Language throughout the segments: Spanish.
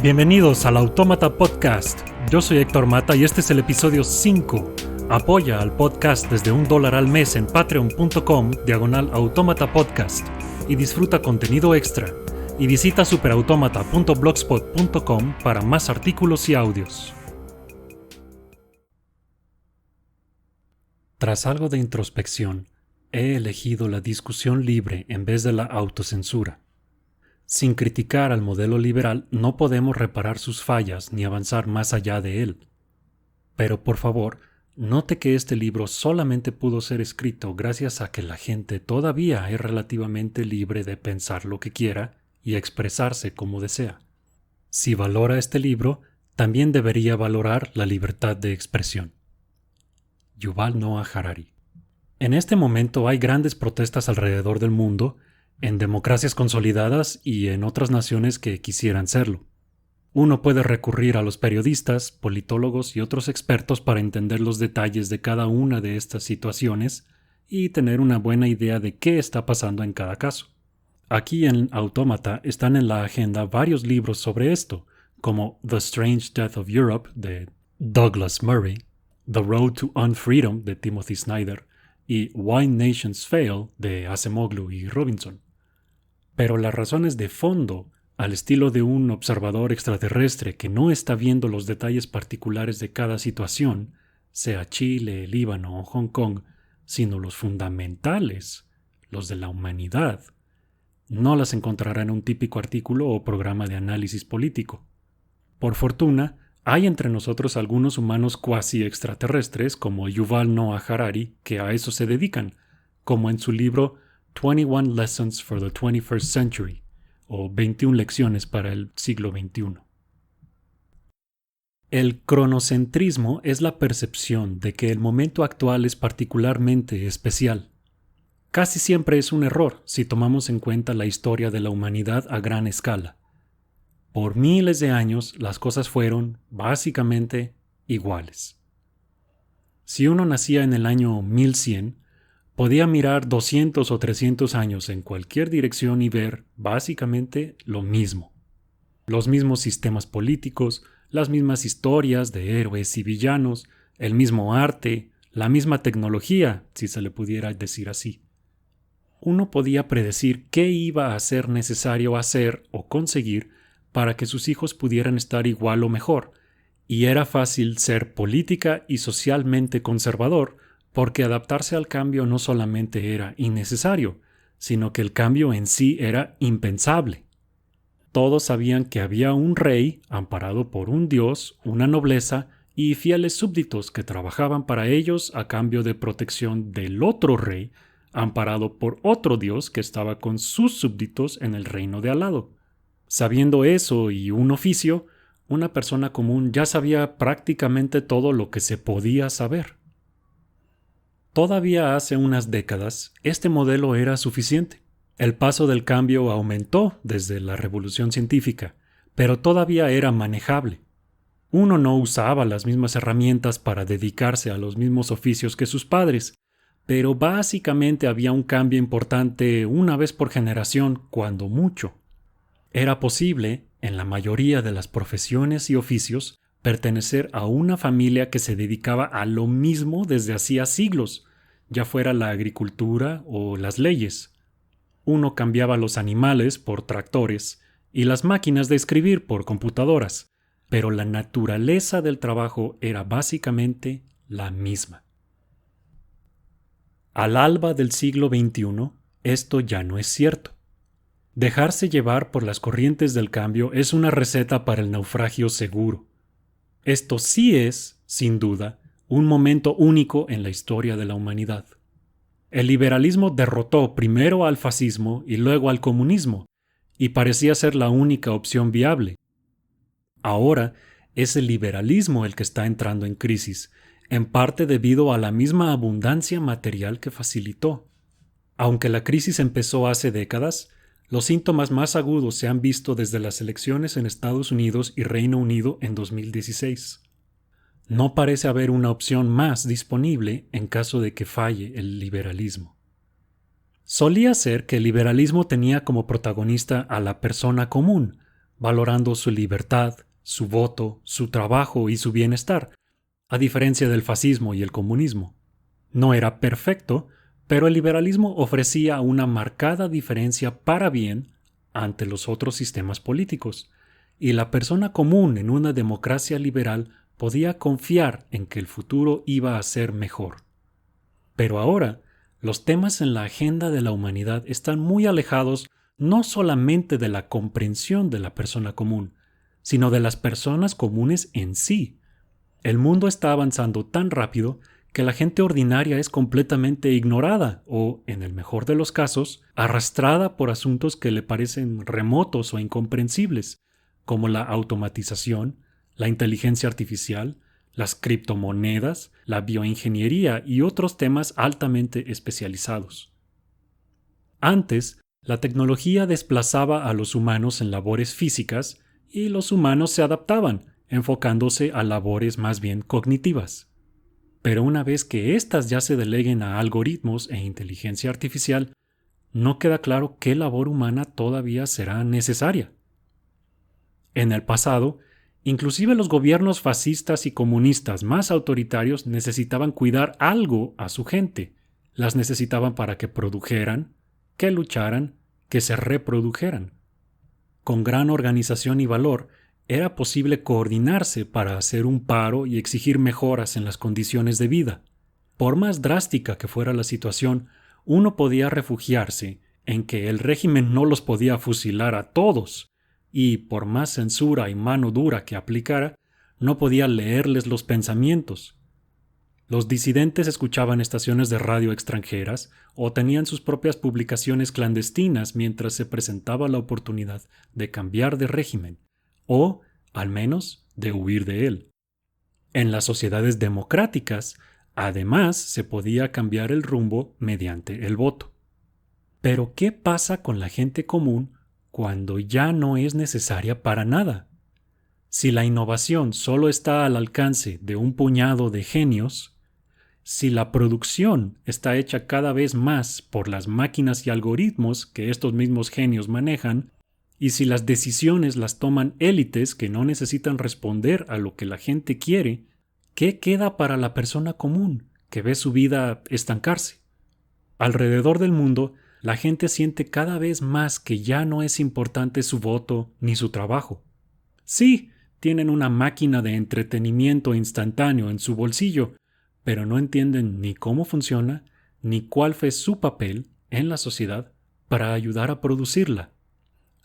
Bienvenidos al Autómata Podcast. Yo soy Héctor Mata y este es el episodio 5. Apoya al podcast desde $1 al mes en patreon.com/Autómata Podcast y disfruta contenido extra. Y visita superautomata.blogspot.com para más artículos y audios. Tras algo de introspección, he elegido la discusión libre en vez de la autocensura. Sin criticar al modelo liberal, no podemos reparar sus fallas ni avanzar más allá de él. Pero por favor, note que este libro solamente pudo ser escrito gracias a que la gente todavía es relativamente libre de pensar lo que quiera y expresarse como desea. Si valora este libro, también debería valorar la libertad de expresión. Yuval Noah Harari. En este momento hay grandes protestas alrededor del mundo, en democracias consolidadas y en otras naciones que quisieran serlo. Uno puede recurrir a los periodistas, politólogos y otros expertos para entender los detalles de cada una de estas situaciones y tener una buena idea de qué está pasando en cada caso. Aquí en Autómata están en la agenda varios libros sobre esto, como The Strange Death of Europe de Douglas Murray, The Road to Unfreedom de Timothy Snyder y Why Nations Fail de Acemoglu y Robinson. Pero las razones de fondo, al estilo de un observador extraterrestre que no está viendo los detalles particulares de cada situación, sea Chile, Líbano o Hong Kong, sino los fundamentales, los de la humanidad, no las encontrará en un típico artículo o programa de análisis político. Por fortuna, hay entre nosotros algunos humanos cuasi extraterrestres como Yuval Noah Harari que a eso se dedican, como en su libro 21 Lessons for the 21st Century, o 21 lecciones para el siglo XXI. El cronocentrismo es la percepción de que el momento actual es particularmente especial. Casi siempre es un error si tomamos en cuenta la historia de la humanidad a gran escala. Por miles de años las cosas fueron, básicamente, iguales. Si uno nacía en el año 1100, podía mirar 200 o 300 años en cualquier dirección y ver, básicamente, lo mismo. Los mismos sistemas políticos, las mismas historias de héroes y villanos, el mismo arte, la misma tecnología, si se le pudiera decir así. Uno podía predecir qué iba a ser necesario hacer o conseguir para que sus hijos pudieran estar igual o mejor, y era fácil ser política y socialmente conservador, porque adaptarse al cambio no solamente era innecesario, sino que el cambio en sí era impensable. Todos sabían que había un rey, amparado por un dios, una nobleza y fieles súbditos que trabajaban para ellos a cambio de protección del otro rey, amparado por otro dios que estaba con sus súbditos en el reino de al lado. Sabiendo eso y un oficio, una persona común ya sabía prácticamente todo lo que se podía saber. Todavía hace unas décadas, este modelo era suficiente. El paso del cambio aumentó desde la revolución científica, pero todavía era manejable. Uno no usaba las mismas herramientas para dedicarse a los mismos oficios que sus padres, pero básicamente había un cambio importante una vez por generación, cuando mucho. Era posible, en la mayoría de las profesiones y oficios, pertenecer a una familia que se dedicaba a lo mismo desde hacía siglos, ya fuera la agricultura o las leyes. Uno cambiaba los animales por tractores y las máquinas de escribir por computadoras, pero la naturaleza del trabajo era básicamente la misma. Al alba del siglo XXI, esto ya no es cierto. Dejarse llevar por las corrientes del cambio es una receta para el naufragio seguro. Esto sí es, sin duda, un momento único en la historia de la humanidad. El liberalismo derrotó primero al fascismo y luego al comunismo, y parecía ser la única opción viable. Ahora es el liberalismo el que está entrando en crisis, en parte debido a la misma abundancia material que facilitó. Aunque la crisis empezó hace décadas, los síntomas más agudos se han visto desde las elecciones en Estados Unidos y Reino Unido en 2016. No parece haber una opción más disponible en caso de que falle el liberalismo. Solía ser que el liberalismo tenía como protagonista a la persona común, valorando su libertad, su voto, su trabajo y su bienestar, a diferencia del fascismo y el comunismo. No era perfecto, pero el liberalismo ofrecía una marcada diferencia para bien ante los otros sistemas políticos, y la persona común en una democracia liberal podía confiar en que el futuro iba a ser mejor. Pero ahora, los temas en la agenda de la humanidad están muy alejados no solamente de la comprensión de la persona común, sino de las personas comunes en sí. El mundo está avanzando tan rápido que la gente ordinaria es completamente ignorada o, en el mejor de los casos, arrastrada por asuntos que le parecen remotos o incomprensibles, como la automatización, la inteligencia artificial, las criptomonedas, la bioingeniería y otros temas altamente especializados. Antes, la tecnología desplazaba a los humanos en labores físicas y los humanos se adaptaban, enfocándose a labores más bien cognitivas. Pero una vez que éstas ya se deleguen a algoritmos e inteligencia artificial, no queda claro qué labor humana todavía será necesaria. En el pasado, inclusive los gobiernos fascistas y comunistas más autoritarios necesitaban cuidar algo a su gente. Las necesitaban para que produjeran, que lucharan, que se reprodujeran. Con gran organización y valor, era posible coordinarse para hacer un paro y exigir mejoras en las condiciones de vida. Por más drástica que fuera la situación, uno podía refugiarse en que el régimen no los podía fusilar a todos, y por más censura y mano dura que aplicara, no podía leerles los pensamientos. Los disidentes escuchaban estaciones de radio extranjeras o tenían sus propias publicaciones clandestinas mientras se presentaba la oportunidad de cambiar de régimen, o, al menos, de huir de él. En las sociedades democráticas, además, se podía cambiar el rumbo mediante el voto. Pero, ¿qué pasa con la gente común cuando ya no es necesaria para nada? Si la innovación solo está al alcance de un puñado de genios, si la producción está hecha cada vez más por las máquinas y algoritmos que estos mismos genios manejan, y si las decisiones las toman élites que no necesitan responder a lo que la gente quiere, ¿qué queda para la persona común que ve su vida estancarse? Alrededor del mundo, la gente siente cada vez más que ya no es importante su voto ni su trabajo. Sí, tienen una máquina de entretenimiento instantáneo en su bolsillo, pero no entienden ni cómo funciona, ni cuál fue su papel en la sociedad para ayudar a producirla.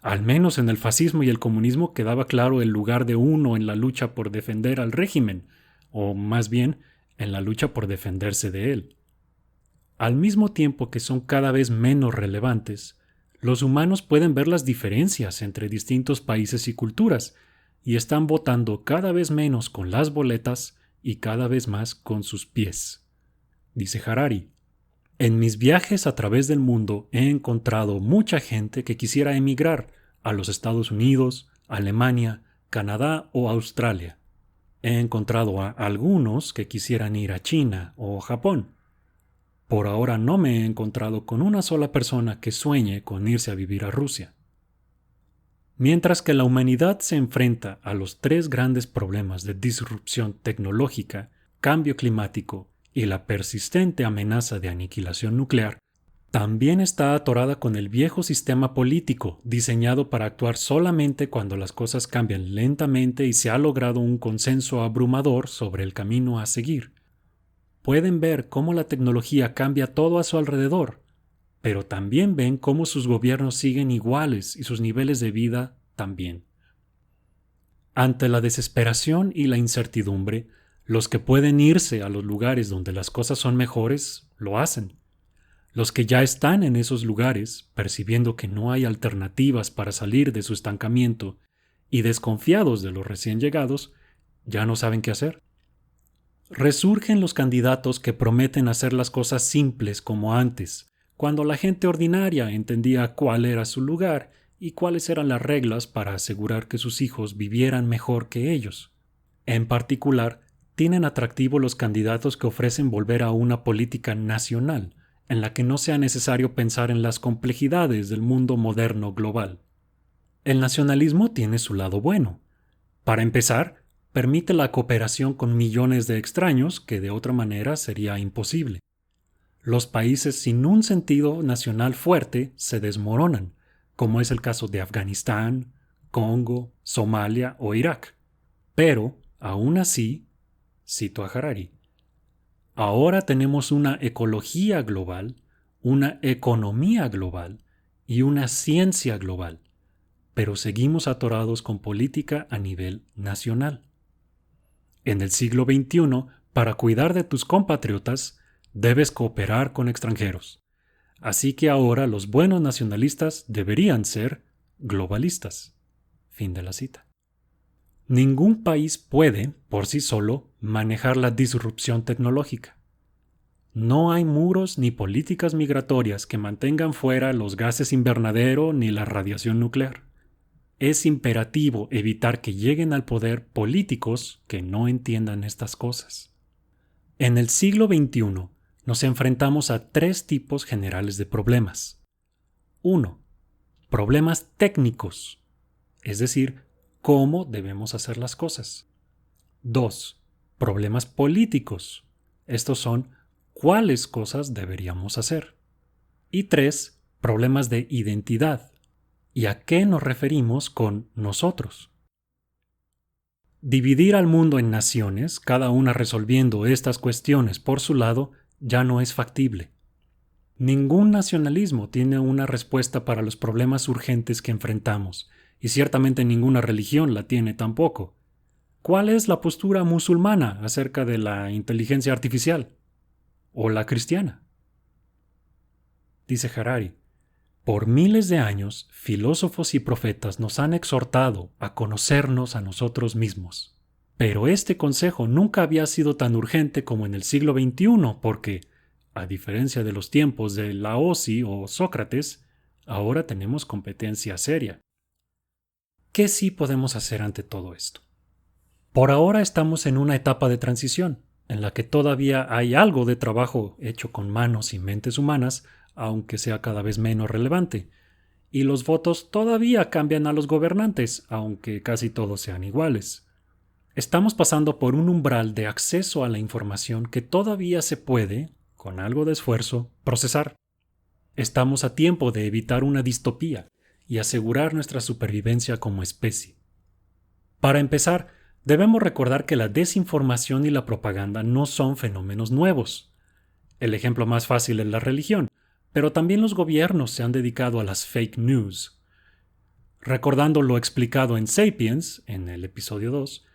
Al menos en el fascismo y el comunismo quedaba claro el lugar de uno en la lucha por defender al régimen, o más bien, en la lucha por defenderse de él. Al mismo tiempo que son cada vez menos relevantes, los humanos pueden ver las diferencias entre distintos países y culturas, y están votando cada vez menos con las boletas y cada vez más con sus pies. Dice Harari: en mis viajes a través del mundo he encontrado mucha gente que quisiera emigrar a los Estados Unidos, Alemania, Canadá o Australia. He encontrado a algunos que quisieran ir a China o Japón. Por ahora no me he encontrado con una sola persona que sueñe con irse a vivir a Rusia. Mientras que la humanidad se enfrenta a los tres grandes problemas de disrupción tecnológica, cambio climático y la persistente amenaza de aniquilación nuclear, también está atorada con el viejo sistema político diseñado para actuar solamente cuando las cosas cambian lentamente y se ha logrado un consenso abrumador sobre el camino a seguir. Pueden ver cómo la tecnología cambia todo a su alrededor, pero también ven cómo sus gobiernos siguen iguales y sus niveles de vida también. Ante la desesperación y la incertidumbre, los que pueden irse a los lugares donde las cosas son mejores, lo hacen. Los que ya están en esos lugares, percibiendo que no hay alternativas para salir de su estancamiento y desconfiados de los recién llegados, ya no saben qué hacer. Resurgen los candidatos que prometen hacer las cosas simples como antes, cuando la gente ordinaria entendía cuál era su lugar y cuáles eran las reglas para asegurar que sus hijos vivieran mejor que ellos. En particular, tienen atractivo los candidatos que ofrecen volver a una política nacional, en la que no sea necesario pensar en las complejidades del mundo moderno global. El nacionalismo tiene su lado bueno. Para empezar, permite la cooperación con millones de extraños que de otra manera sería imposible. Los países sin un sentido nacional fuerte se desmoronan, como es el caso de Afganistán, Congo, Somalia o Irak. Pero, aún así, cito a Harari, ahora tenemos una ecología global, una economía global y una ciencia global, pero seguimos atorados con política a nivel nacional. En el siglo XXI, para cuidar de tus compatriotas, debes cooperar con extranjeros. Así que ahora los buenos nacionalistas deberían ser globalistas. Fin de la cita. Ningún país puede, por sí solo, manejar la disrupción tecnológica. No hay muros ni políticas migratorias que mantengan fuera los gases invernadero ni la radiación nuclear. Es imperativo evitar que lleguen al poder políticos que no entiendan estas cosas. En el siglo XXI nos enfrentamos a 3 tipos generales de problemas. 1. Problemas técnicos, es decir, cómo debemos hacer las cosas. 2. Problemas políticos, estos son cuáles cosas deberíamos hacer. Y 3. Problemas de identidad. ¿Y a qué nos referimos con nosotros? Dividir al mundo en naciones, cada una resolviendo estas cuestiones por su lado, ya no es factible. Ningún nacionalismo tiene una respuesta para los problemas urgentes que enfrentamos, y ciertamente ninguna religión la tiene tampoco. ¿Cuál es la postura musulmana acerca de la inteligencia artificial? ¿O la cristiana? Dice Harari, por miles de años, filósofos y profetas nos han exhortado a conocernos a nosotros mismos. Pero este consejo nunca había sido tan urgente como en el siglo XXI porque, a diferencia de los tiempos de Laozi o Sócrates, ahora tenemos competencia seria. ¿Qué sí podemos hacer ante todo esto? Por ahora estamos en una etapa de transición, en la que todavía hay algo de trabajo hecho con manos y mentes humanas, aunque sea cada vez menos relevante, y los votos todavía cambian a los gobernantes, aunque casi todos sean iguales. Estamos pasando por un umbral de acceso a la información que todavía se puede, con algo de esfuerzo, procesar. Estamos a tiempo de evitar una distopía y asegurar nuestra supervivencia como especie. Para empezar, debemos recordar que la desinformación y la propaganda no son fenómenos nuevos. El ejemplo más fácil es la religión, pero también los gobiernos se han dedicado a las fake news. Recordando lo explicado en Sapiens, en el episodio 2,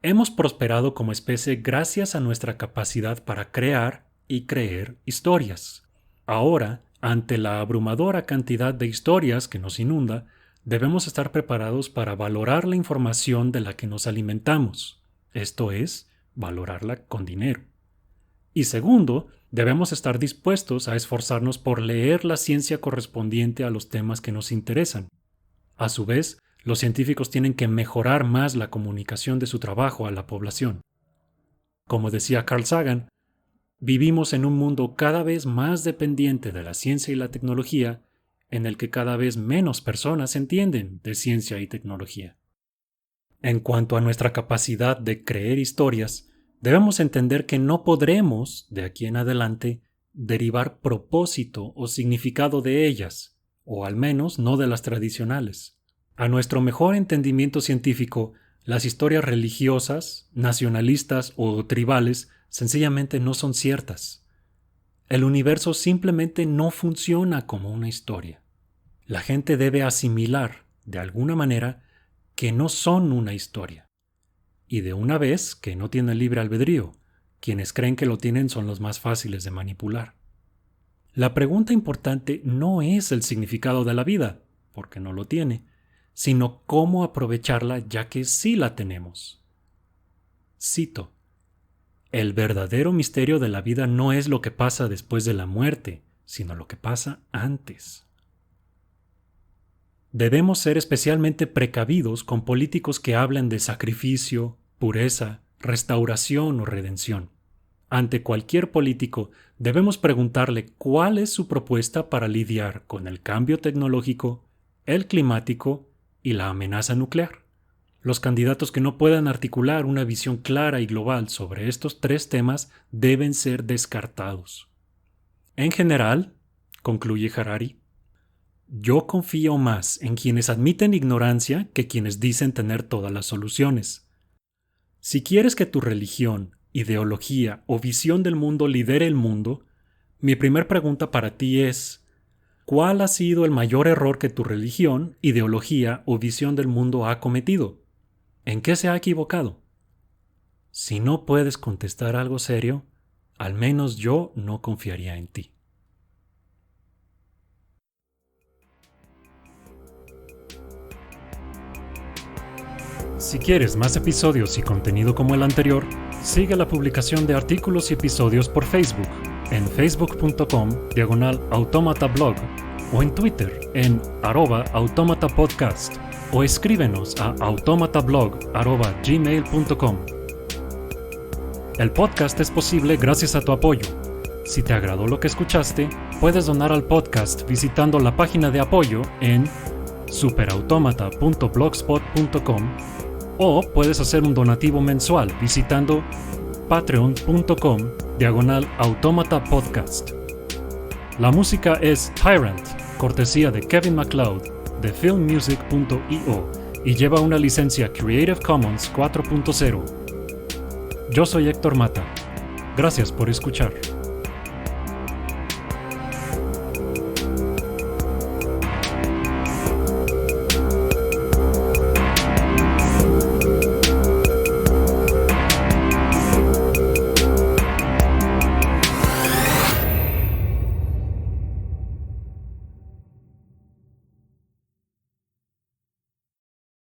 hemos prosperado como especie gracias a nuestra capacidad para crear y creer historias. Ahora, ante la abrumadora cantidad de historias que nos inunda, debemos estar preparados para valorar la información de la que nos alimentamos, esto es, valorarla con dinero. Y segundo, debemos estar dispuestos a esforzarnos por leer la ciencia correspondiente a los temas que nos interesan. A su vez, los científicos tienen que mejorar más la comunicación de su trabajo a la población. Como decía Carl Sagan, vivimos en un mundo cada vez más dependiente de la ciencia y la tecnología, en el que cada vez menos personas entienden de ciencia y tecnología. En cuanto a nuestra capacidad de creer historias, debemos entender que no podremos, de aquí en adelante, derivar propósito o significado de ellas, o al menos no de las tradicionales. A nuestro mejor entendimiento científico, las historias religiosas, nacionalistas o tribales sencillamente no son ciertas. El universo simplemente no funciona como una historia. La gente debe asimilar, de alguna manera, que no son una historia. Y de una vez que no tienen libre albedrío, quienes creen que lo tienen son los más fáciles de manipular. La pregunta importante no es el significado de la vida, porque no lo tiene, sino cómo aprovecharla ya que sí la tenemos. Cito: el verdadero misterio de la vida no es lo que pasa después de la muerte, sino lo que pasa antes. Debemos ser especialmente precavidos con políticos que hablan de sacrificio, pureza, restauración o redención. Ante cualquier político, debemos preguntarle cuál es su propuesta para lidiar con el cambio tecnológico, el climático y la amenaza nuclear. Los candidatos que no puedan articular una visión clara y global sobre estos tres temas deben ser descartados. En general, concluye Harari, yo confío más en quienes admiten ignorancia que quienes dicen tener todas las soluciones. Si quieres que tu religión, ideología o visión del mundo lidere el mundo, mi primer pregunta para ti es: ¿cuál ha sido el mayor error que tu religión, ideología o visión del mundo ha cometido? ¿En qué se ha equivocado? Si no puedes contestar algo serio, al menos yo no confiaría en ti. Si quieres más episodios y contenido como el anterior, sigue la publicación de artículos y episodios por Facebook, en facebook.com/automatablog o en Twitter en @automatapodcast o escríbenos a automatablog@gmail.com. El podcast es posible gracias a tu apoyo. Si te agradó lo que escuchaste, puedes donar al podcast visitando la página de apoyo en superautomata.blogspot.com o puedes hacer un donativo mensual visitando patreon.com/automatapodcast. La música es Tyrant, cortesía de Kevin MacLeod de filmmusic.io y lleva una licencia Creative Commons 4.0. Yo soy Héctor Mata. Gracias por escuchar.